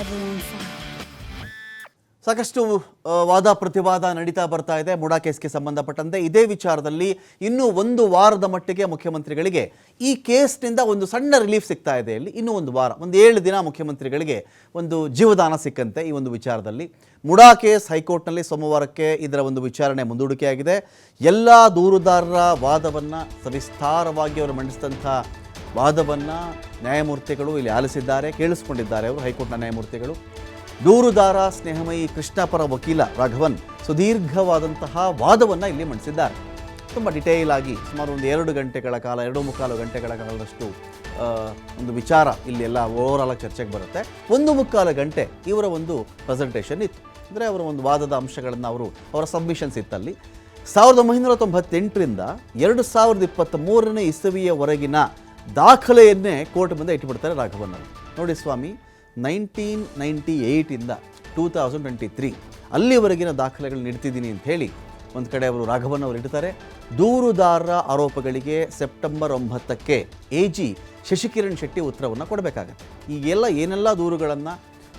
Babylon 5. ಸಾಕಷ್ಟು ವಾದ ಪ್ರತಿವಾದ ನಡೀತಾ ಬರ್ತಾ ಇದೆ ಮುಡಾ ಕೇಸ್ಗೆ ಸಂಬಂಧಪಟ್ಟಂತೆ. ಇದೇ ವಿಚಾರದಲ್ಲಿ ಇನ್ನೂ ಒಂದು ವಾರದ ಮಟ್ಟಿಗೆ ಮುಖ್ಯಮಂತ್ರಿಗಳಿಗೆ ಈ ಕೇಸ್ನಿಂದ ಒಂದು ಸಣ್ಣ ರಿಲೀಫ್ ಸಿಗ್ತಾ ಇದೆ. ಇಲ್ಲಿ ಇನ್ನೂ ಒಂದು ವಾರ, ಒಂದು 7 ದಿನ ಮುಖ್ಯಮಂತ್ರಿಗಳಿಗೆ ಒಂದು ಜೀವದಾನ ಸಿಕ್ಕಂತೆ ಈ ಒಂದು ವಿಚಾರದಲ್ಲಿ. ಮುಡಾ ಕೇಸ್ ಹೈಕೋರ್ಟ್ನಲ್ಲಿ ಸೋಮವಾರಕ್ಕೆ ಇದರ ಒಂದು ವಿಚಾರಣೆ ಮುಂದೂಡಿಕೆಯಾಗಿದೆ. ಎಲ್ಲ ದೂರುದಾರರ ವಾದವನ್ನು ಸವಿಸ್ತಾರವಾಗಿ ಅವರು ಮಂಡಿಸಿದಂಥ ವಾದವನ್ನು ನ್ಯಾಯಮೂರ್ತಿಗಳು ಇಲ್ಲಿ ಆಲಿಸಿದ್ದಾರೆ, ಕೇಳಿಸ್ಕೊಂಡಿದ್ದಾರೆ. ಅವರು ಹೈಕೋರ್ಟ್ನ ನ್ಯಾಯಮೂರ್ತಿಗಳು ದೂರುದಾರ ಸ್ನೇಹಮಯಿ ಕೃಷ್ಣ ಪರ ವಕೀಲ ರಾಘವನ್ ಸುದೀರ್ಘವಾದಂತಹ ವಾದವನ್ನು ಇಲ್ಲಿ ಮಂಡಿಸಿದ್ದಾರೆ. ತುಂಬ ಡಿಟೇಲ್ ಆಗಿ ಸುಮಾರು ಒಂದು 2 ಗಂಟೆಗಳ ಕಾಲ, 2.25 ಗಂಟೆಗಳ ಕಾಲದಷ್ಟು ಒಂದು ವಿಚಾರ ಇಲ್ಲಿ ಎಲ್ಲ ಓವರಾಲ್ ಆಗಿ ಚರ್ಚೆಗೆ ಬರುತ್ತೆ. 1.25 ಗಂಟೆ ಇವರ ಒಂದು ಪ್ರೆಸೆಂಟೇಷನ್ ಇತ್ತು. ಅಂದರೆ ಅವರ ಒಂದು ವಾದದ ಅಂಶಗಳನ್ನು ಅವರ ಸಬ್ಮಿಷನ್ಸ್ ಇತ್ತಲ್ಲಿ. 1998ರಿಂದ 2023ನೇ ಇಸವಿಯವರೆಗಿನ ದಾಖಲೆಯನ್ನೇ ಕೋರ್ಟ್ ಮುಂದೆ ಇಟ್ಟುಬಿಡ್ತಾರೆ ರಾಘವನ್ ಅವರು. ನೋಡಿ ಸ್ವಾಮಿ, 1998ಇಂದ 2023 ಅಲ್ಲಿವರೆಗಿನ ದಾಖಲೆಗಳು ನೀಡ್ತಿದ್ದೀನಿ ಅಂತ ಹೇಳಿ ಒಂದು ಕಡೆ ಅವರು ರಾಘವನ್ ಅವರು ಇಡ್ತಾರೆ. ದೂರುದಾರರ ಆರೋಪಗಳಿಗೆ ಸೆಪ್ಟೆಂಬರ್ 9ಕ್ಕೆ AG ಶಶಿಕಿರಣ್ ಶೆಟ್ಟಿ ಉತ್ತರವನ್ನು ಕೊಡಬೇಕಾಗತ್ತೆ. ಈಗೆಲ್ಲ ಏನೆಲ್ಲ ದೂರುಗಳನ್ನು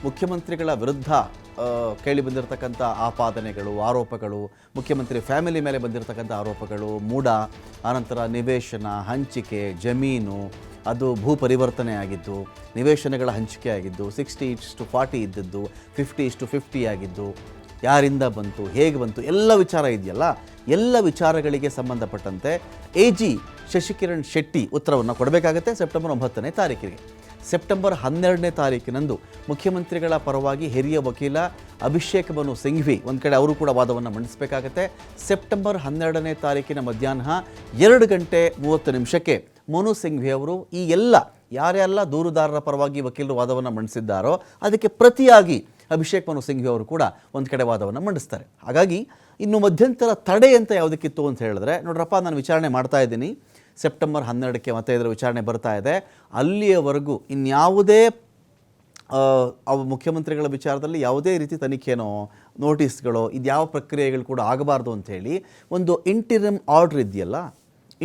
ಮುಖ್ಯಮಂತ್ರಿಗಳ ವಿರುದ್ಧ ಕೇಳಿ ಬಂದಿರತಕ್ಕಂಥ ಆಪಾದನೆಗಳು, ಆರೋಪಗಳು, ಮುಖ್ಯಮಂತ್ರಿ ಫ್ಯಾಮಿಲಿ ಮೇಲೆ ಬಂದಿರತಕ್ಕಂಥ ಆರೋಪಗಳು, ಮೂಡ, ಆನಂತರ ನಿವೇಶನ ಹಂಚಿಕೆ, ಜಮೀನು, ಅದು ಭೂ ಪರಿವರ್ತನೆ ಆಗಿದ್ದು, ನಿವೇಶನಗಳ ಹಂಚಿಕೆ ಆಗಿದ್ದು, 60:40 ಇದ್ದದ್ದು 50:50 ಆಗಿದ್ದು, ಯಾರಿಂದ ಬಂತು, ಹೇಗೆ ಬಂತು, ಎಲ್ಲ ವಿಚಾರ ಇದೆಯಲ್ಲ, ಎಲ್ಲ ವಿಚಾರಗಳಿಗೆ ಸಂಬಂಧಪಟ್ಟಂತೆ AG ಶಶಿಕಿರಣ್ ಶೆಟ್ಟಿ ಉತ್ತರವನ್ನು ಕೊಡಬೇಕಾಗತ್ತೆ ಸೆಪ್ಟೆಂಬರ್ 9ನೇ ತಾರೀಕಿಗೆ. ಸೆಪ್ಟೆಂಬರ್ 12ನೇ ತಾರೀಕಿನಂದು ಮುಖ್ಯಮಂತ್ರಿಗಳ ಪರವಾಗಿ ಹಿರಿಯ ವಕೀಲ ಅಭಿಷೇಕ್ ಮನು ಸಿಂಘ್ವಿ ಒಂದು ಕಡೆ ಅವರು ಕೂಡ ವಾದವನ್ನು ಮಂಡಿಸಬೇಕಾಗತ್ತೆ. ಸೆಪ್ಟೆಂಬರ್ 12ನೇ ತಾರೀಕಿನ ಮಧ್ಯಾಹ್ನ 2:30 ಮನು ಸಿಂಘ್ವಿ ಅವರು ಈ ಎಲ್ಲ ಯಾರೆಲ್ಲ ದೂರುದಾರರ ಪರವಾಗಿ ವಕೀಲರು ವಾದವನ್ನು ಮಂಡಿಸಿದ್ದಾರೋ ಅದಕ್ಕೆ ಪ್ರತಿಯಾಗಿ ಅಭಿಷೇಕ್ ಮನು ಸಿಂಘ್ವಿ ಅವರು ಕೂಡ ಒಂದು ಕಡೆ ವಾದವನ್ನು ಮಂಡಿಸ್ತಾರೆ. ಹಾಗಾಗಿ ಇನ್ನು ಮಧ್ಯಂತರ ತಡೆ ಅಂತ ಯಾವುದಕ್ಕಿತ್ತು ಅಂತ ಹೇಳಿದ್ರೆ, ನೋಡ್ರಪ್ಪ, ನಾನು ವಿಚಾರಣೆ ಮಾಡ್ತಾ ಇದ್ದೀನಿ, ಸೆಪ್ಟೆಂಬರ್ 12ಕ್ಕೆ ಮತ್ತೆ ಇದರ ವಿಚಾರಣೆ ಬರ್ತಾ ಇದೆ, ಅಲ್ಲಿಯವರೆಗೂ ಇನ್ಯಾವುದೇ ಮುಖ್ಯಮಂತ್ರಿಗಳ ವಿಚಾರದಲ್ಲಿ ಯಾವುದೇ ರೀತಿ ತನಿಖೆನೋ ನೋಟಿಸ್ಗಳೋ ಇದ್ಯಾವ ಪ್ರಕ್ರಿಯೆಗಳು ಕೂಡ ಆಗಬಾರ್ದು ಅಂಥೇಳಿ ಒಂದು ಇಂಟಿರಮ್ ಆರ್ಡರ್ ಇದೆಯಲ್ಲ,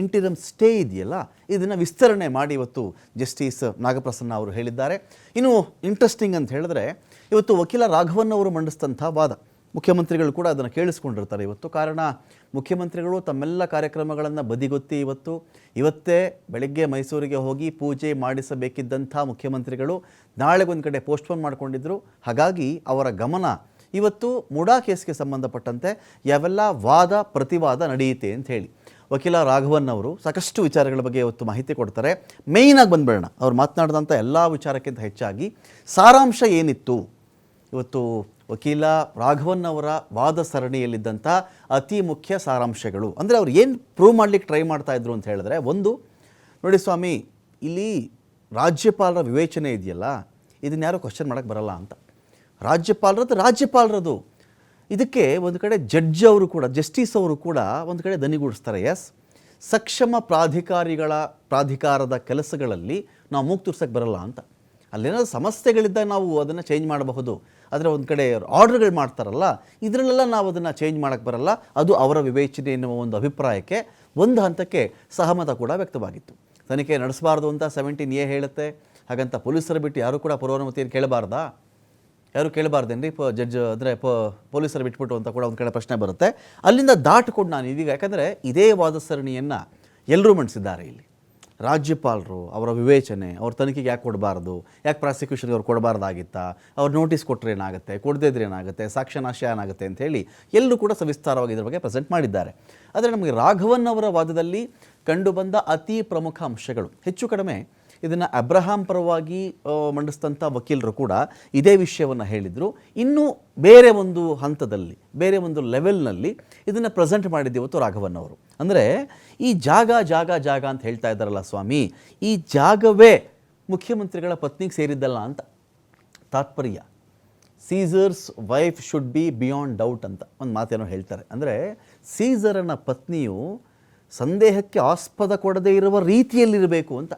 ಇಂಟಿರಮ್ ಸ್ಟೇ ಇದೆಯಲ್ಲ, ಇದನ್ನು ವಿಸ್ತರಣೆ ಮಾಡಿ ಇವತ್ತು ಜಸ್ಟಿಸ್ ನಾಗಪ್ರಸನ್ನ ಅವರು ಹೇಳಿದ್ದಾರೆ. ಇನ್ನು ಇಂಟ್ರೆಸ್ಟಿಂಗ್ ಅಂತ ಹೇಳಿದ್ರೆ, ಇವತ್ತು ವಕೀಲ ರಾಘವನ್ ಅವರು ಮಂಡಿಸಿದಂಥ ವಾದ ಮುಖ್ಯಮಂತ್ರಿಗಳು ಕೂಡ ಅದನ್ನು ಕೇಳಿಸ್ಕೊಂಡಿರ್ತಾರೆ ಇವತ್ತು. ಕಾರಣ, ಮುಖ್ಯಮಂತ್ರಿಗಳು ತಮ್ಮೆಲ್ಲ ಕಾರ್ಯಕ್ರಮಗಳನ್ನು ಬದಿಗೊತ್ತಿ ಇವತ್ತೇ ಬೆಳಗ್ಗೆ ಮೈಸೂರಿಗೆ ಹೋಗಿ ಪೂಜೆ ಮಾಡಿಸಬೇಕಿದ್ದಂಥ ಮುಖ್ಯಮಂತ್ರಿಗಳು ನಾಳೆಗೊಂದು ಕಡೆ ಪೋಸ್ಟ್ಪೋನ್ ಮಾಡಿಕೊಂಡಿದ್ದರು. ಹಾಗಾಗಿ ಅವರ ಗಮನ ಇವತ್ತು ಮುಡಾ ಕೇಸ್ಗೆ ಸಂಬಂಧಪಟ್ಟಂತೆ ಯಾವೆಲ್ಲ ವಾದ ಪ್ರತಿವಾದ ನಡೆಯುತ್ತೆ ಅಂತ ಹೇಳಿ ವಕೀಲ ರಾಘವನ್ ಅವರು ಸಾಕಷ್ಟು ವಿಚಾರಗಳ ಬಗ್ಗೆ ಇವತ್ತು ಮಾಹಿತಿ ಕೊಡ್ತಾರೆ. ಮೇಯ್ನಾಗಿ ಬಂದ್ಬೇಡ, ಅವ್ರು ಮಾತನಾಡಿದಂಥ ಎಲ್ಲ ವಿಚಾರಕ್ಕಿಂತ ಹೆಚ್ಚಾಗಿ ಸಾರಾಂಶ ಏನಿತ್ತು ಇವತ್ತು ವಕೀಲ ರಾಘವನ್ ಅವರ ವಾದ ಸರಣಿಯಲ್ಲಿದ್ದಂಥ ಅತಿ ಮುಖ್ಯ ಸಾರಾಂಶಗಳು. ಅಂದರೆ ಅವ್ರು ಏನು ಪ್ರೂವ್ ಮಾಡಲಿಕ್ಕೆ ಟ್ರೈ ಮಾಡ್ತಾಯಿದ್ರು ಅಂತ ಹೇಳಿದ್ರೆ, ಒಂದು ನೋಡಿ ಸ್ವಾಮಿ, ಇಲ್ಲಿ ರಾಜ್ಯಪಾಲರ ವಿವೇಚನೆ ಇದೆಯಲ್ಲ, ಇದನ್ನು ಯಾರೂ ಕ್ವಶನ್ ಮಾಡೋಕ್ಕೆ ಬರಲ್ಲ ಅಂತ. ರಾಜ್ಯಪಾಲರದು ಇದಕ್ಕೆ ಒಂದು ಕಡೆ ಜಡ್ಜ್ ಅವರು ಕೂಡ, ಜಸ್ಟಿಸ್ ಅವರು ಕೂಡ ಒಂದು ಕಡೆ ದನಿಗೂಡಿಸ್ತಾರೆ. ಎಸ್, ಸಕ್ಷಮ ಪ್ರಾಧಿಕಾರದ ಕೆಲಸಗಳಲ್ಲಿ ನಾವು ಮೂಗು ತೂರ್ಸಕ್ಕೆ ಬರಲ್ಲ ಅಂತ. ಅಲ್ಲೇನಾದ್ರು ಸಮಸ್ಯೆಗಳಿದ್ದಾಗ ನಾವು ಅದನ್ನು ಚೇಂಜ್ ಮಾಡಬಹುದು, ಆದರೆ ಒಂದು ಕಡೆ ಆರ್ಡರ್ಗಳು ಮಾಡ್ತಾರಲ್ಲ, ಇದರಲ್ಲೆಲ್ಲ ನಾವು ಅದನ್ನು ಚೇಂಜ್ ಮಾಡೋಕ್ಕೆ ಬರಲ್ಲ, ಅದು ಅವರ ವಿವೇಚನೆ ಎನ್ನುವ ಒಂದು ಅಭಿಪ್ರಾಯಕ್ಕೆ ಒಂದು ಹಂತಕ್ಕೆ ಸಹಮತ ಕೂಡ ವ್ಯಕ್ತವಾಗಿತ್ತು. ತನಿಖೆ ನಡೆಸಬಾರ್ದು ಅಂತ 17A ಹೇಳುತ್ತೆ. ಹಾಗಂತ ಪೊಲೀಸರು ಬಿಟ್ಟು ಯಾರೂ ಕೂಡ ಪೂರ್ವಾನುಮತಿಯನ್ನು ಕೇಳಬಾರ್ದಾ? ಯಾರು ಕೇಳಬಾರ್ದೇನ್ರಿ ಜಡ್ಜ್ ಅಂದರೆ ಪೊಲೀಸರು ಬಿಟ್ಬಿಟ್ಟು ಅಂತ ಕೂಡ ಒಂದು ಕಡೆ ಪ್ರಶ್ನೆ ಬರುತ್ತೆ. ಅಲ್ಲಿಂದ ದಾಟಿಕೊಂಡು ನಾನು ಇದೀಗ, ಯಾಕಂದರೆ ಇದೇ ವಾದ ಸರಣಿಯನ್ನು ಎಲ್ಲರೂ ಮಂಡಿಸಿದ್ದಾರೆ ಇಲ್ಲಿ. ರಾಜ್ಯಪಾಲರು ಅವರ ವಿವೇಚನೆ, ಅವ್ರ ತನಿಖೆಗೆ ಯಾಕೆ ಕೊಡಬಾರ್ದು, ಯಾಕೆ ಪ್ರಾಸಿಕ್ಯೂಷನ್ಗೆ ಅವ್ರು ಕೊಡಬಾರ್ದಾಗಿತ್ತಾ, ಅವ್ರು ನೋಟಿಸ್ ಕೊಟ್ಟರೆ ಏನಾಗುತ್ತೆ, ಕೊಡದಿದ್ರೆ ಏನಾಗುತ್ತೆ, ಸಾಕ್ಷ್ಯನಾಶ ಏನಾಗುತ್ತೆ ಅಂತ ಹೇಳಿ ಎಲ್ಲರೂ ಕೂಡ ಸವಿಸ್ತಾರವಾಗಿ ಇದ್ರ ಬಗ್ಗೆ ಪ್ರೆಸೆಂಟ್ ಮಾಡಿದ್ದಾರೆ. ಆದರೆ ನಮಗೆ ರಾಘವನ್ ಅವರ ವಾದದಲ್ಲಿ ಕಂಡುಬಂದ ಅತಿ ಪ್ರಮುಖ ಅಂಶಗಳು, ಹೆಚ್ಚು ಕಡಿಮೆ ಇದನ್ನು ಅಬ್ರಹಾಂ ಪರವಾಗಿ ಮಂಡಿಸಿದಂಥ ವಕೀಲರು ಕೂಡ ಇದೇ ವಿಷಯವನ್ನು ಹೇಳಿದರು. ಇನ್ನೂ ಬೇರೆ ಒಂದು ಹಂತದಲ್ಲಿ, ಬೇರೆ ಒಂದು ಲೆವೆಲ್ನಲ್ಲಿ ಇದನ್ನು ಪ್ರೆಸೆಂಟ್ ಮಾಡಿದ್ದು ಇವತ್ತು ರಾಘವನ್ ಅವರು. ಅಂದರೆ ಈ ಜಾಗ ಅಂತ ಹೇಳ್ತಾ ಇದ್ದಾರಲ್ಲ ಸ್ವಾಮಿ, ಈ ಜಾಗವೇ ಮುಖ್ಯಮಂತ್ರಿಗಳ ಪತ್ನಿಗೆ ಸೇರಿದ್ದಲ್ಲ ಅಂತ ತಾತ್ಪರ್ಯ. Caesar's wife should be beyond doubt ಅಂತ ಒಂದು ಮಾತೇನೋ ಹೇಳ್ತಾರೆ. ಅಂದರೆ ಸೀಸರನ ಪತ್ನಿಯು ಸಂದೇಹಕ್ಕೆ ಆಸ್ಪದ ಕೊಡದೇ ಇರುವ ರೀತಿಯಲ್ಲಿರಬೇಕು ಅಂತ.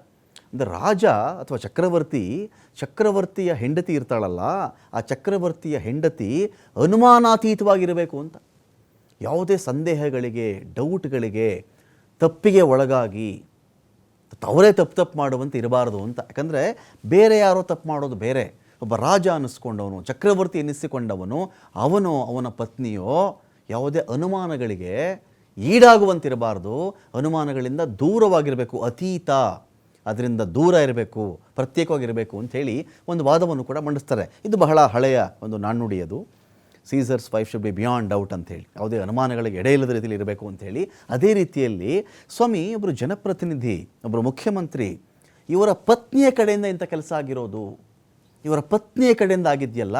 ಅಂದರೆ ರಾಜ ಅಥವಾ ಚಕ್ರವರ್ತಿಯ ಹೆಂಡತಿ ಇರ್ತಾಳಲ್ಲ, ಆ ಚಕ್ರವರ್ತಿಯ ಹೆಂಡತಿ ಅನುಮಾನಾತೀತವಾಗಿರಬೇಕು ಅಂತ. ಯಾವುದೇ ಸಂದೇಹಗಳಿಗೆ, ಡೌಟ್ಗಳಿಗೆ, ತಪ್ಪಿಗೆ ಒಳಗಾಗಿ ಅವರೇ ತಪ್ಪು ಮಾಡುವಂತೆ ಇರಬಾರ್ದು ಅಂತ. ಯಾಕಂದರೆ ಬೇರೆ ಯಾರೋ ತಪ್ಪು ಮಾಡೋದು ಬೇರೆ, ಒಬ್ಬ ರಾಜ ಅನ್ನಿಸ್ಕೊಂಡವನು, ಚಕ್ರವರ್ತಿ ಎನ್ನಿಸಿಕೊಂಡವನು, ಅವನ ಪತ್ನಿಯೋ ಯಾವುದೇ ಅನುಮಾನಗಳಿಗೆ ಈಡಾಗುವಂತಿರಬಾರ್ದು, ಅನುಮಾನಗಳಿಂದ ದೂರವಾಗಿರಬೇಕು, ಅತೀತ, ಅದರಿಂದ ದೂರ ಇರಬೇಕು, ಪ್ರತ್ಯೇಕವಾಗಿರಬೇಕು ಅಂಥೇಳಿ ಒಂದು ವಾದವನ್ನು ಕೂಡ ಮಂಡಿಸ್ತಾರೆ. ಇದು ಬಹಳ ಹಳೆಯ ಒಂದು ನಾಣ್ಣುಡಿ. ಅದು Caesar's wife should be beyond doubt ಅಂಥೇಳಿ, ಯಾವುದೇ ಅನುಮಾನಗಳಿಗೆ ಎಡೆ ಇಲ್ಲದ ರೀತಿಯಲ್ಲಿ ಇರಬೇಕು ಅಂಥೇಳಿ. ಅದೇ ರೀತಿಯಲ್ಲಿ ಸ್ವಾಮಿ ಒಬ್ಬರು ಜನಪ್ರತಿನಿಧಿ, ಒಬ್ಬರು ಮುಖ್ಯಮಂತ್ರಿ, ಇವರ ಪತ್ನಿಯ ಕಡೆಯಿಂದ ಇಂಥ ಕೆಲಸ ಆಗಿರೋದು, ಇವರ ಪತ್ನಿಯ ಕಡೆಯಿಂದ ಆಗಿದೆಯಲ್ಲ,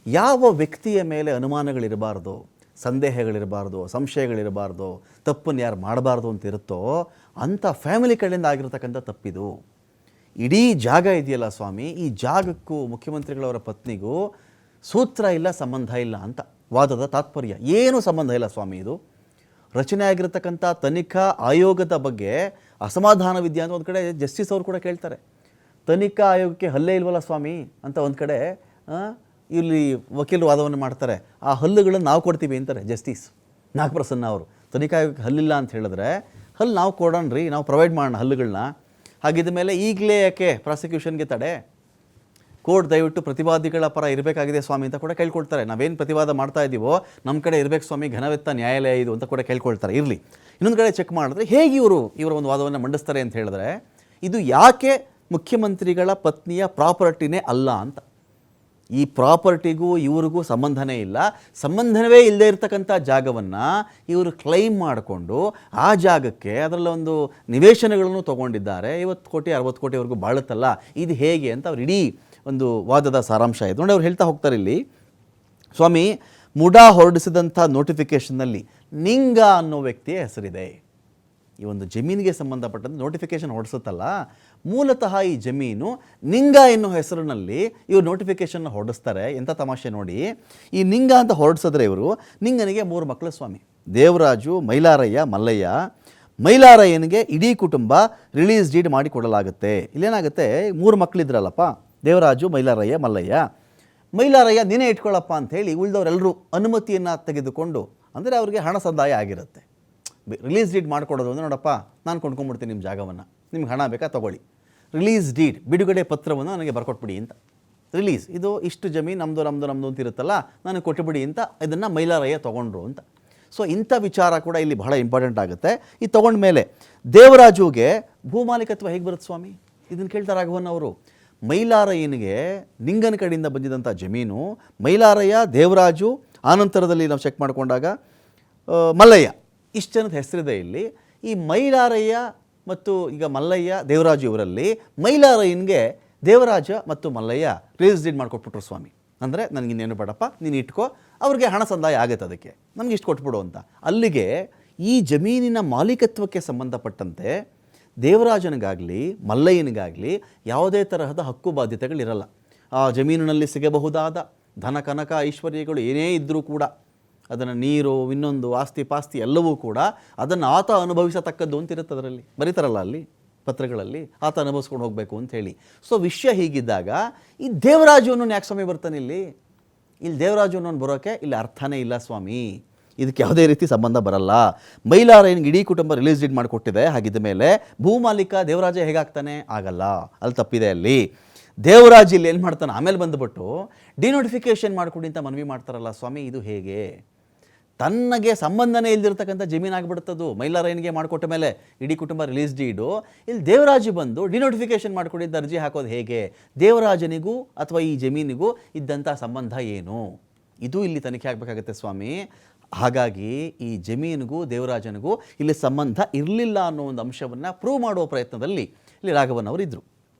ಯಾವ ವ್ಯಕ್ತಿಯ ಮೇಲೆ ಅನುಮಾನಗಳಿರಬಾರ್ದು, ಸಂದೇಹಗಳಿರಬಾರ್ದು, ಸಂಶಯಗಳಿರಬಾರ್ದು, ತಪ್ಪನ್ನು ಯಾರು ಮಾಡಬಾರ್ದು ಅಂತ ಇರುತ್ತೋ ಅಂಥ ಫ್ಯಾಮಿಲಿ ಕಡೆಯಿಂದ ಆಗಿರತಕ್ಕಂಥ ತಪ್ಪಿದು. ಇಡೀ ಜಾಗ ಇದೆಯಲ್ಲ ಸ್ವಾಮಿ, ಈ ಜಾಗಕ್ಕೂ ಮುಖ್ಯಮಂತ್ರಿಗಳವರ ಪತ್ನಿಗೂ ಸೂತ್ರ ಇಲ್ಲ, ಸಂಬಂಧ ಇಲ್ಲ ಅಂತ ವಾದದ ತಾತ್ಪರ್ಯ. ಏನೂ ಸಂಬಂಧ ಇಲ್ಲ ಸ್ವಾಮಿ. ಇದು ರಚನೆ ಆಗಿರತಕ್ಕಂಥ ತನಿಖಾ ಆಯೋಗದ ಬಗ್ಗೆ ಅಸಮಾಧಾನವಿದೆಯಾ ಅಂತ ಒಂದು ಕಡೆ ಜಸ್ಟಿಸ್ ಅವರು ಕೂಡ ಕೇಳ್ತಾರೆ. ತನಿಖಾ ಆಯೋಗಕ್ಕೆ ಹಲ್ಲೆ ಇಲ್ವಲ್ಲ ಸ್ವಾಮಿ ಅಂತ ಒಂದು ಕಡೆ ಇಲ್ಲಿ ವಕೀಲರು ವಾದವನ್ನು ಮಾಡ್ತಾರೆ. ಆ ಹಲ್ಲುಗಳನ್ನು ನಾವು ಕೊಡ್ತೀವಿ ಅಂತಾರೆ ಜಸ್ಟಿಸ್ ನಾಗಪ್ರಸನ್ನ ಅವರು. ತನಿಖಾ ಆಯೋಗಕ್ಕೆ ಹಲ್ಲಿಲ್ಲ ಅಂತ ಹೇಳಿದ್ರೆ ಹಲ್ಲು ನಾವು ಕೊಡೋಣ್ರಿ, ನಾವು ಪ್ರೊವೈಡ್ ಮಾಡೋಣ ಹಲ್ಲುಗಳನ್ನ. ಹಾಗಿದ್ದ ಮೇಲೆ ಈಗಲೇ ಯಾಕೆ ಪ್ರಾಸಿಕ್ಯೂಷನ್ಗೆ ತಡೆ? ಕೋರ್ಟ್ ದಯವಿಟ್ಟು ಪ್ರತಿವಾದಿಗಳ ಪರ ಇರಬೇಕಾಗಿದೆ ಸ್ವಾಮಿ ಅಂತ ಕೂಡ ಕೇಳ್ಕೊಳ್ತಾರೆ. ನಾವೇನು ಪ್ರತಿವಾದ ಮಾಡ್ತಾ ಇದ್ದೀವೋ ನಮ್ಮ ಕಡೆ ಇರಬೇಕು ಸ್ವಾಮಿ, ಘನವೆತ್ತ ನ್ಯಾಯಾಲಯ ಇದು ಅಂತ ಕೂಡ ಕೇಳ್ಕೊಳ್ತಾರೆ. ಇರಲಿ. ಇನ್ನೊಂದು ಕಡೆ ಚೆಕ್ ಮಾಡಿದ್ರೆ ಹೇಗೆ ಇವರ ಒಂದು ವಾದವನ್ನು ಮಂಡಿಸ್ತಾರೆ ಅಂತ ಹೇಳಿದ್ರೆ, ಇದು ಯಾಕೆ ಮುಖ್ಯಮಂತ್ರಿಗಳ ಪತ್ನಿಯ ಪ್ರಾಪರ್ಟಿನೇ ಅಲ್ಲ ಅಂತ. ಈ ಪ್ರಾಪರ್ಟಿಗೂ ಇವ್ರಿಗೂ ಸಂಬಂಧನೇ ಇಲ್ಲ. ಸಂಬಂಧವೇ ಇಲ್ಲದೆ ಇರತಕ್ಕಂಥ ಜಾಗವನ್ನು ಇವರು ಕ್ಲೈಮ್ ಮಾಡಿಕೊಂಡು ಆ ಜಾಗಕ್ಕೆ ಅದರಲ್ಲೊಂದು ನಿವೇಶನಗಳನ್ನು ತೊಗೊಂಡಿದ್ದಾರೆ. 50 ಕೋಟಿ 60 ಕೋಟಿವರೆಗೂ ಬಾಳುತ್ತಲ್ಲ, ಇದು ಹೇಗೆ ಅಂತ ಅವ್ರು ಇಡೀ ಒಂದು ವಾದದ ಸಾರಾಂಶ ಇದೆ ನೋಡಿ. ಅವ್ರು ಹೇಳ್ತಾ ಹೋಗ್ತಾರೆ ಇಲ್ಲಿ, ಸ್ವಾಮಿ ಮುಡಾ ಹೊರಡಿಸಿದಂಥ ನೋಟಿಫಿಕೇಷನ್ನಲ್ಲಿ ನಿಂಗ ಅನ್ನೋ ವ್ಯಕ್ತಿಯ ಹೆಸರಿದೆ. ಈ ಒಂದು ಜಮೀನಿಗೆ ಸಂಬಂಧಪಟ್ಟಂತೆ ನೋಟಿಫಿಕೇಷನ್ ಹೊರಡಿಸುತ್ತಲ್ಲ, ಮೂಲತಃ ಈ ಜಮೀನು ನಿಂಗ ಎನ್ನುವ ಹೆಸರಿನಲ್ಲಿ ಇವರು ನೋಟಿಫಿಕೇಷನ್ನ ಹೊರಡಿಸ್ತಾರೆ. ಎಂಥ ತಮಾಷೆ ನೋಡಿ. ಈ ನಿಂಗ ಅಂತ ಹೊರಡಿಸಿದ್ರೆ ಇವರು, ನಿಂಗನಿಗೆ 3 ಮಕ್ಕಳು ಸ್ವಾಮಿ, ದೇವರಾಜು, ಮೈಲಾರಯ್ಯ, ಮಲ್ಲಯ್ಯ. ಮೈಲಾರಯ್ಯನಿಗೆ ಇಡೀ ಕುಟುಂಬ ರಿಲೀಸ್ ಡೀಡ್ ಮಾಡಿ ಕೊಡಲಾಗುತ್ತೆ. ಇಲ್ಲೇನಾಗುತ್ತೆ, 3 ಮಕ್ಕಳಿದ್ರಲ್ಲಪ್ಪ, ದೇವರಾಜು, ಮೈಲಾರಯ್ಯ, ಮಲ್ಲಯ್ಯ. ಮೈಲಾರಯ್ಯ ನೀನೇ ಇಟ್ಕೊಳ್ಳಪ್ಪ ಅಂಥೇಳಿ ಉಳಿದವರೆಲ್ಲರೂ ಅನುಮತಿಯನ್ನು ತೆಗೆದುಕೊಂಡು, ಅಂದರೆ ಅವ್ರಿಗೆ ಹಣ ಸಂದಾಯ ಆಗಿರುತ್ತೆ. ರಿಲೀಸ್ ಡೀಡ್ ಮಾಡಿಕೊಡೋದು ಅಂದರೆ, ನೋಡಪ್ಪ ನಾನು ಕೊಂಡ್ಕೊಂಡ್ಬಿಡ್ತೀನಿ ನಿಮ್ಮ ಜಾಗವನ್ನು, ನಿಮ್ಗೆ ಹಣ ಬೇಕಾ ತೊಗೊಳ್ಳಿ, ರಿಲೀಸ್ ಡೀಡ್ ಬಿಡುಗಡೆ ಪತ್ರವನ್ನು ನನಗೆ ಬರ್ಕೊಟ್ಬಿಡಿ ಅಂತ. ರಿಲೀಸ್ ಇದು ಇಷ್ಟು ಜಮೀನು ನಮ್ಮದು ಅಂತ ಇರುತ್ತಲ್ಲ, ನನಗೆ ಕೊಟ್ಟುಬಿಡಿ ಅಂತ ಇದನ್ನು ಮೈಲಾರಯ್ಯ ತೊಗೊಂಡ್ರು ಅಂತ. ಸೊ ಇಂಥ ವಿಚಾರ ಕೂಡ ಇಲ್ಲಿ ಬಹಳ ಇಂಪಾರ್ಟೆಂಟ್ ಆಗುತ್ತೆ. ಇದು ತೊಗೊಂಡ್ಮೇಲೆ ದೇವರಾಜುಗೆ ಭೂಮಾಲೀಕತ್ವ ಹೇಗೆ ಬರುತ್ತೆ ಸ್ವಾಮಿ, ಇದನ್ನು ಕೇಳ್ತಾರೆ ರಾಘವನ್ ಅವರು. ಮೈಲಾರಯ್ಯನಿಗೆ ನಿಂಗನ ಕಡೆಯಿಂದ ಬಂದಿದ್ದಂಥ ಜಮೀನು, ಮೈಲಾರಯ್ಯ, ದೇವರಾಜು, ಆನಂತರದಲ್ಲಿ ನಾವು ಚೆಕ್ ಮಾಡಿಕೊಂಡಾಗ ಮಲ್ಲಯ್ಯ, ಇಷ್ಟು ಜನದ ಹೆಸರಿದೆ ಇಲ್ಲಿ. ಈ ಮೈಲಾರಯ್ಯ ಮತ್ತು ಈಗ ಮಲ್ಲಯ್ಯ, ದೇವರಾಜು ಇವರಲ್ಲಿ ಮೈಲಾರಯ್ಯನಿಗೆ ದೇವರಾಜ ಮತ್ತು ಮಲ್ಲಯ್ಯ ರಿಲೀಸ್ ಡೀಡ್ ಮಾಡಿಕೊಟ್ಬಿಟ್ರು ಸ್ವಾಮಿ. ಅಂದರೆ ನನಗಿನ್ನೇನು ಬೇಡಪ್ಪ, ನೀನು ಇಟ್ಕೋ, ಅವ್ರಿಗೆ ಹಣ ಸಂದಾಯ ಆಗುತ್ತೆ, ಅದಕ್ಕೆ ನಮ್ಗೆ ಇಷ್ಟು ಕೊಟ್ಬಿಡು ಅಂತ. ಅಲ್ಲಿಗೆ ಈ ಜಮೀನಿನ ಮಾಲೀಕತ್ವಕ್ಕೆ ಸಂಬಂಧಪಟ್ಟಂತೆ ದೇವರಾಜನಿಗಾಗಲಿ ಮಲ್ಲಯ್ಯನಿಗಾಗಲಿ ಯಾವುದೇ ತರಹದ ಹಕ್ಕು ಬಾಧ್ಯತೆಗಳಿರಲ್ಲ. ಆ ಜಮೀನಿನಲ್ಲಿ ಸಿಗಬಹುದಾದ ಧನ ಕನಕ ಐಶ್ವರ್ಯಗಳು ಏನೇ ಇದ್ದರೂ ಕೂಡ, ಅದನ್ನು ನೀರು, ಇನ್ನೊಂದು ಆಸ್ತಿ ಪಾಸ್ತಿ ಎಲ್ಲವೂ ಕೂಡ ಅದನ್ನು ಆತ ಅನುಭವಿಸತಕ್ಕದ್ದು ಅಂತ ಇರುತ್ತೆ. ಅದರಲ್ಲಿ ಬರೀತಾರಲ್ಲ ಅಲ್ಲಿ ಪತ್ರಗಳಲ್ಲಿ, ಆತ ಅನುಭವಿಸ್ಕೊಂಡು ಹೋಗಬೇಕು ಅಂಥೇಳಿ. ಸೊ ವಿಷಯ ಹೀಗಿದ್ದಾಗ ಈ ದೇವರಾಜು ಅನ್ನೋನು ಯಾಕೆ ಸ್ವಾಮಿ ಬರ್ತಾನೆ ಇಲ್ಲಿ ದೇವರಾಜು ಅನ್ನೋನು ಬರೋಕ್ಕೆ ಇಲ್ಲಿ ಅರ್ಥನೇ ಇಲ್ಲ ಸ್ವಾಮಿ. ಇದಕ್ಕೆ ಯಾವುದೇ ರೀತಿ ಸಂಬಂಧ ಬರಲ್ಲ. ಮೈಲಾರಯ್ಯನಿಗೆ ಇಡೀ ಕುಟುಂಬ ರಿಲೀಸ್ ಡೀಡ್ ಮಾಡಿಕೊಟ್ಟಿದೆ. ಹಾಗಿದ್ದ ಮೇಲೆ ಭೂಮಾಲೀಕ ದೇವರಾಜ ಹೇಗಾಗ್ತಾನೆ? ಆಗಲ್ಲ, ಅಲ್ಲಿ ತಪ್ಪಿದೆ. ಅಲ್ಲಿ ದೇವರಾಜ್ ಇಲ್ಲಿ ಏನು ಮಾಡ್ತಾನೆ, ಆಮೇಲೆ ಬಂದುಬಿಟ್ಟು ಡಿನೋಟಿಫಿಕೇಷನ್ ಮಾಡಿಕೊಡಿ ಅಂತ ಮನವಿ ಮಾಡ್ತಾರಲ್ಲ ಸ್ವಾಮಿ, ಇದು ಹೇಗೆ? ತನ್ನಗೆ ಸಂಬಂಧನೇ ಇಲ್ದಿರ್ತಕ್ಕಂಥ ಜಮೀನಾಗ್ಬಿಡ್ತದು. ಮೈಲಾರಯ್ಯನಿಗೆ ಮಾಡಿಕೊಟ್ಟ ಮೇಲೆ ಇಡೀ ಕುಟುಂಬ ರಿಲೀಸ್ ಡೀಡು, ಇಲ್ಲಿ ದೇವರಾಜು ಬಂದು ಡಿನೋಟಿಫಿಕೇಷನ್ ಮಾಡಿಕೊಡಿ ಅಂತ ಅರ್ಜಿ ಹಾಕೋದು ಹೇಗೆ? ದೇವರಾಜನಿಗೂ ಅಥವಾ ಈ ಜಮೀನಿಗೂ ಇದ್ದಂಥ ಸಂಬಂಧ ಏನು? ಇದು ಇಲ್ಲಿ ತನಿಖೆ ಆಗಬೇಕಾಗತ್ತೆ ಸ್ವಾಮಿ. ಹಾಗಾಗಿ ಈ ಜಮೀನಿಗೂ ದೇವರಾಜನಿಗೂ ಇಲ್ಲಿ ಸಂಬಂಧ ಇರಲಿಲ್ಲ ಅನ್ನೋ ಒಂದು ಅಂಶವನ್ನು ಪ್ರೂವ್ ಮಾಡುವ ಪ್ರಯತ್ನದಲ್ಲಿ ಇಲ್ಲಿ ರಾಘವನ್ ಅವರು ಇದ್ದರು.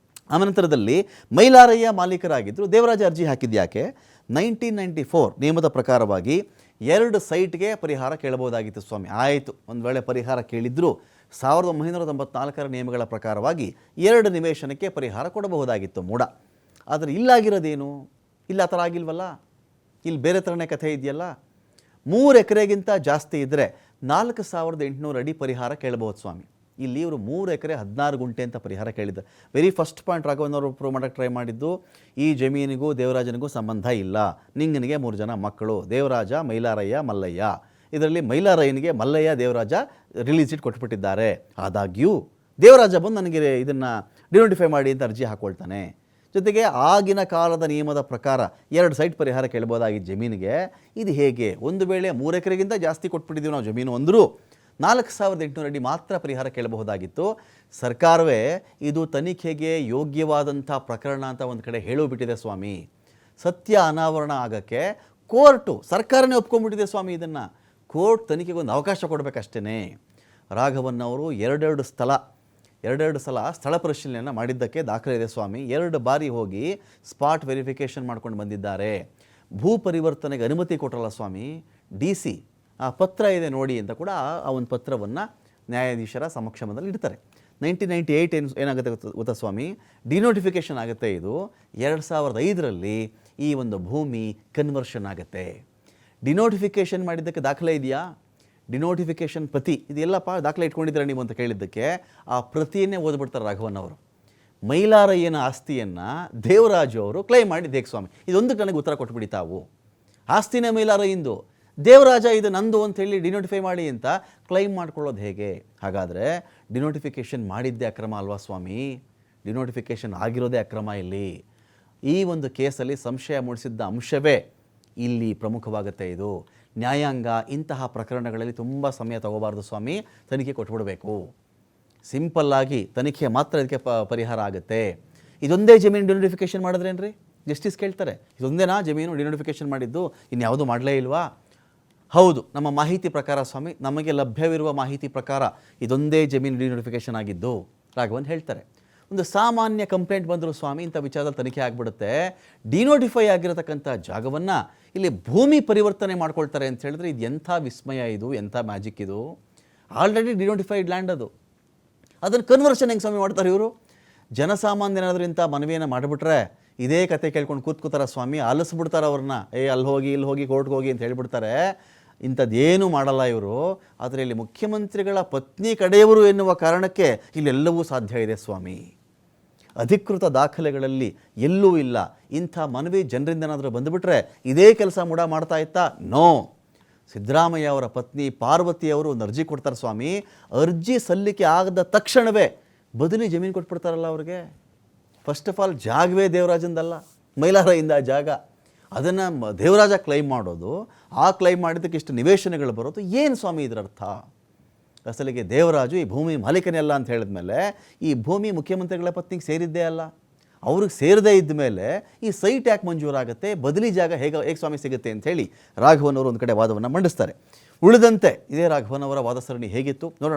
ಆನಂತರದಲ್ಲಿ ಮೈಲಾರಯ್ಯ ಮಾಲೀಕರಾಗಿದ್ದರು. ದೇವರಾಜ ಅರ್ಜಿ ಹಾಕಿದ್ಯಾಕೆ? 1994 ನಿಯಮದ ಪ್ರಕಾರವಾಗಿ 2 ಸೈಟ್ಗೆ ಪರಿಹಾರ ಕೇಳಬಹುದಾಗಿತ್ತು ಸ್ವಾಮಿ. ಆಯಿತು, ಒಂದು ವೇಳೆ ಪರಿಹಾರ ಕೇಳಿದ್ರು 1994 ನಿಯಮಗಳ ಪ್ರಕಾರವಾಗಿ 2 ನಿವೇಶನಕ್ಕೆ ಪರಿಹಾರ ಕೊಡಬಹುದಾಗಿತ್ತು ಮೂಡ. ಆದರೆ ಇಲ್ಲಾಗಿರೋದೇನು? ಇಲ್ಲ ಆ ಥರ ಆಗಿಲ್ವಲ್ಲ. ಇಲ್ಲಿ ಬೇರೆ ಥರನೇ ಕಥೆ ಇದೆಯಲ್ಲ. 3 ಎಕರೆಗಿಂತ ಜಾಸ್ತಿ ಇದ್ದರೆ 4800 ಅಡಿ ಪರಿಹಾರ ಕೇಳಬಹುದು ಸ್ವಾಮಿ. ಇಲ್ಲಿ ಇವರು 3 ಎಕರೆ 16 ಗುಂಟೆ ಅಂತ ಪರಿಹಾರ ಕೇಳಿದ್ದಾರೆ. ವೆರಿ ಫಸ್ಟ್ ಪಾಯಿಂಟ್ ರಾಘವನವರು ಪ್ರೂವ್ ಮಾಡೋಕ್ಕೆ ಟ್ರೈ ಮಾಡಿದ್ದು, ಈ ಜಮೀನಿಗೂ ದೇವರಾಜನಿಗೂ ಸಂಬಂಧ ಇಲ್ಲ. ನಿಂಗನಿಗೆ 3 ಜನ ಮಕ್ಕಳು, ದೇವರಾಜ, ಮೈಲಾರಯ್ಯ, ಮಲ್ಲಯ್ಯ. ಇದರಲ್ಲಿ ಮೈಲಾರಯ್ಯನಿಗೆ ಮಲ್ಲಯ್ಯ, ದೇವರಾಜ ರಿಲೀಸ್ ಡೀಡ್ ಕೊಟ್ಬಿಟ್ಟಿದ್ದಾರೆ. ಆದಾಗ್ಯೂ ದೇವರಾಜ ಬಂದು ನನಗೆ ಇದನ್ನು ಡಿನೋಟಿಫೈ ಮಾಡಿ ಅಂತ ಅರ್ಜಿ ಹಾಕ್ಕೊಳ್ತಾನೆ. ಜೊತೆಗೆ ಆಗಿನ ಕಾಲದ ನಿಯಮದ ಪ್ರಕಾರ 2 ಸೈಟ್ ಪರಿಹಾರ ಕೇಳ್ಬೋದಾಗಿದ್ದು ಜಮೀನಿಗೆ. ಇದು ಹೇಗೆ? ಒಂದು ವೇಳೆ 3 ಎಕರೆಗಿಂತ ಜಾಸ್ತಿ ಕೊಟ್ಬಿಟ್ಟಿದ್ದೀವಿ ನಾವು ಜಮೀನು ಅಂದರೂ 4800 ಅಡಿ ಮಾತ್ರ ಪರಿಹಾರ ಕೇಳಬಹುದಾಗಿತ್ತು. ಸರ್ಕಾರವೇ ಇದು ತನಿಖೆಗೆ ಯೋಗ್ಯವಾದಂಥ ಪ್ರಕರಣ ಅಂತ ಒಂದು ಕಡೆ ಹೇಳೋಬಿಟ್ಟಿದೆ ಸ್ವಾಮಿ. ಸತ್ಯ ಅನಾವರಣ ಆಗೋಕ್ಕೆ ಕೋರ್ಟು ಸರ್ಕಾರನೇ ಒಪ್ಕೊಂಡ್ಬಿಟ್ಟಿದೆ ಸ್ವಾಮಿ. ಇದನ್ನು ಕೋರ್ಟ್ ತನಿಖೆಗೆ ಒಂದು ಅವಕಾಶ ಕೊಡಬೇಕಷ್ಟೇ. ರಾಘವನ್ ಅವರು ಎರಡೆರಡು ಸಲ ಸ್ಥಳ ಪರಿಶೀಲನೆಯನ್ನು ಮಾಡಿದ್ದಕ್ಕೆ ದಾಖಲೆ ಇದೆ ಸ್ವಾಮಿ. 2 ಬಾರಿ ಹೋಗಿ ಸ್ಪಾಟ್ ವೆರಿಫಿಕೇಷನ್ ಮಾಡ್ಕೊಂಡು ಬಂದಿದ್ದಾರೆ. ಭೂ ಪರಿವರ್ತನೆಗೆ ಅನುಮತಿ ಕೊಟ್ಟರಲ್ಲ ಸ್ವಾಮಿ, DC ಆ ಪತ್ರ ಇದೆ ನೋಡಿ ಅಂತ ಕೂಡ ಆ ಒಂದು ಪತ್ರವನ್ನು ನ್ಯಾಯಾಧೀಶರ ಸಮಕ್ಷಮದಲ್ಲಿ ಇಡ್ತಾರೆ. 1998 ಏನಾಗುತ್ತೆ ಗೊತ್ತಾ ಸ್ವಾಮಿ, ಡಿನೋಟಿಫಿಕೇಷನ್ ಆಗುತ್ತೆ. ಇದು 2005ರಲ್ಲಿ ಈ ಒಂದು ಭೂಮಿ ಕನ್ವರ್ಷನ್ ಆಗುತ್ತೆ. ಡಿನೋಟಿಫಿಕೇಷನ್ ಮಾಡಿದ್ದಕ್ಕೆ ದಾಖಲೆ ಇದೆಯಾ? ಡಿನೋಟಿಫಿಕೇಷನ್ ಪ್ರತಿ ಇದೆಲ್ಲಪ್ಪ ದಾಖಲೆ ಇಟ್ಕೊಂಡಿದ್ದೀರಾ ನೀವು ಅಂತ ಕೇಳಿದ್ದಕ್ಕೆ ಆ ಪ್ರತಿಯನ್ನೇ ಓದ್ಬಿಡ್ತಾರೆ ರಾಘವನ್ ಅವರು. ಮೈಲಾರಯ್ಯನ ಆಸ್ತಿಯನ್ನು ದೇವರಾಜು ಅವರು ಕ್ಲೈಮ್ ಮಾಡಿದ್ದು ಹೇಗೆ ಸ್ವಾಮಿ? ಇದೊಂದಕ್ಕೆ ನನಗೆ ಉತ್ತರ ಕೊಟ್ಬಿಡಿ ತಾವು. ಆಸ್ತಿನೇ ಮೈಲಾರಯ್ಯಂದು, ದೇವರಾಜ ಇದು ನಂದು ಅಂಥೇಳಿ ಡಿನೋಟಿಫೈ ಮಾಡಿ ಅಂತ ಕ್ಲೈಮ್ ಮಾಡ್ಕೊಳ್ಳೋದು ಹೇಗೆ? ಹಾಗಾದರೆ ಡಿನೋಟಿಫಿಕೇಷನ್ ಮಾಡಿದ್ದೇ ಅಕ್ರಮ ಅಲ್ವಾ ಸ್ವಾಮಿ? ಡಿನೋಟಿಫಿಕೇಷನ್ ಆಗಿರೋದೇ ಅಕ್ರಮ. ಇಲ್ಲಿ ಈ ಒಂದು ಕೇಸಲ್ಲಿ ಸಂಶಯ ಮೂಡಿಸಿದ್ದ ಅಂಶವೇ ಇಲ್ಲಿ ಪ್ರಮುಖವಾಗುತ್ತೆ. ಇದು ನ್ಯಾಯಾಂಗ ಇಂತಹ ಪ್ರಕರಣಗಳಲ್ಲಿ ತುಂಬ ಸಮಯ ತಗೋಬಾರ್ದು ಸ್ವಾಮಿ, ತನಿಖೆ ಕೊಟ್ಬಿಡಬೇಕು. ಸಿಂಪಲ್ಲಾಗಿ ತನಿಖೆ ಮಾತ್ರ ಇದಕ್ಕೆ ಪರಿಹಾರ ಆಗುತ್ತೆ. ಇದೊಂದೇ ಜಮೀನು ಡಿನೋಟಿಫಿಕೇಷನ್ ಮಾಡಿದ್ರೇನ್ರಿ? ಜಸ್ಟಿಸ್ ಕೇಳ್ತಾರೆ, ಇದೊಂದೇನಾ ಜಮೀನು ಡಿನೋಟಿಫಿಕೇಷನ್ ಮಾಡಿದ್ದು, ಇನ್ಯಾವುದು ಮಾಡಲೇ ಇಲ್ವಾ? ಹೌದು, ನಮ್ಮ ಮಾಹಿತಿ ಪ್ರಕಾರ ಸ್ವಾಮಿ, ನಮಗೆ ಲಭ್ಯವಿರುವ ಮಾಹಿತಿ ಪ್ರಕಾರ ಇದೊಂದೇ ಜಮೀನು ಡಿನೋಟಿಫಿಕೇಷನ್ ಆಗಿದ್ದು ರಾಘವನ್ ಹೇಳ್ತಾರೆ. ಒಂದು ಸಾಮಾನ್ಯ ಕಂಪ್ಲೇಂಟ್ ಬಂದರೂ ಸ್ವಾಮಿ ಇಂಥ ವಿಚಾರದಲ್ಲಿ ತನಿಖೆ ಆಗಿಬಿಡುತ್ತೆ. ಡಿನೋಟಿಫೈ ಆಗಿರತಕ್ಕಂಥ ಜಾಗವನ್ನು ಇಲ್ಲಿ ಭೂಮಿ ಪರಿವರ್ತನೆ ಮಾಡ್ಕೊಳ್ತಾರೆ ಅಂತ ಹೇಳಿದ್ರೆ ಇದು ಎಂಥ ವಿಸ್ಮಯ, ಇದು ಎಂಥ ಮ್ಯಾಜಿಕ್. ಇದು ಆಲ್ರೆಡಿ ಡಿನೋಟಿಫೈಡ್ ಲ್ಯಾಂಡ್, ಅದನ್ನು ಕನ್ವರ್ಷನ್ ಹೆಂಗೆ ಸ್ವಾಮಿ ಮಾಡ್ತಾರೆ ಇವರು? ಜನಸಾಮಾನ್ಯನಾದ್ರೂ ಇಂಥ ಮನವಿಯನ್ನು ಮಾಡಿಬಿಟ್ರೆ ಇದೇ ಕತೆ ಕೇಳ್ಕೊಂಡು ಕೂತ್ಕೋತಾರ ಸ್ವಾಮಿ, ಅಲಿಸ್ಬಿಡ್ತಾರೆ ಅವ್ರನ್ನ. ಅಲ್ಲಿ ಹೋಗಿ ಇಲ್ಲಿ ಹೋಗಿ ಕೋರ್ಟ್ಗೆ ಹೋಗಿ ಅಂತ ಹೇಳಿಬಿಡ್ತಾರೆ. ಇಂಥದ್ದೇನೂ ಮಾಡಲ್ಲ ಇವರು. ಆದರೆ ಇಲ್ಲಿ ಮುಖ್ಯಮಂತ್ರಿಗಳ ಪತ್ನಿ ಕಡೆಯವರು ಎನ್ನುವ ಕಾರಣಕ್ಕೆ ಇಲ್ಲೆಲ್ಲವೂ ಸಾಧ್ಯ ಇದೆ ಸ್ವಾಮಿ. ಅಧಿಕೃತ ದಾಖಲೆಗಳಲ್ಲಿ ಎಲ್ಲೂ ಇಲ್ಲ. ಇಂಥ ಮನವಿ ಜನರಿಂದನಾದರೂ ಬಂದುಬಿಟ್ರೆ ಇದೇ ಕೆಲಸ ಮಾಡ್ತಾ ಇತ್ತಾ? ನೋ. ಸಿದ್ದರಾಮಯ್ಯ ಅವರ ಪತ್ನಿ ಪಾರ್ವತಿಯವರು ಒಂದು ಅರ್ಜಿ ಕೊಡ್ತಾರೆ ಸ್ವಾಮಿ. ಅರ್ಜಿ ಸಲ್ಲಿಕೆ ಆಗದ ತಕ್ಷಣವೇ ಬದಲಿ ಜಮೀನು ಕೊಟ್ಬಿಡ್ತಾರಲ್ಲ ಅವ್ರಿಗೆ. ಫಸ್ಟ್ ಆಫ್ ಆಲ್ ಜಾಗವೇ ದೇವರಾಜಂದಲ್ಲ, ಮೈಲಾರಯಿಂದ ಜಾಗ. ಅದನ್ನು ದೇವರಾಜ ಕ್ಲೈಮ್ ಮಾಡೋದು, ಆ ಕ್ಲೈಮ್ ಮಾಡಿದ್ದಕ್ಕೆ ಇಷ್ಟು ನಿವೇಶನಗಳು ಬರೋದು, ಏನು ಸ್ವಾಮಿ ಇದರ ಅರ್ಥ? ಅಸಲಿಗೆ ದೇವರಾಜು ಈ ಭೂಮಿ ಮಾಲೀಕನೇ ಅಲ್ಲ ಅಂತ ಹೇಳಿದ್ಮೇಲೆ ಈ ಭೂಮಿ ಮುಖ್ಯಮಂತ್ರಿಗಳ ಪತ್ನಿಗೆ ಸೇರಿದ್ದೇ ಅಲ್ಲ. ಅವ್ರಿಗೆ ಸೇರದೇ ಇದ್ದ ಮೇಲೆ ಈ ಸೈಟ್ ಯಾಕೆ ಮಂಜೂರಾಗುತ್ತೆ, ಬದಲಿ ಜಾಗ ಹೇಗೆ ಸ್ವಾಮಿ ಸಿಗುತ್ತೆ ಅಂಥೇಳಿ ರಾಘವನ್ ಅವರು ಒಂದು ಕಡೆ ವಾದವನ್ನು ಮಂಡಿಸ್ತಾರೆ. ಉಳಿದಂತೆ ಇದೇ ರಾಘವನ್ ಅವರ ವಾದ ಸರಣಿ ಹೇಗಿತ್ತು ನೋಡೋಣ.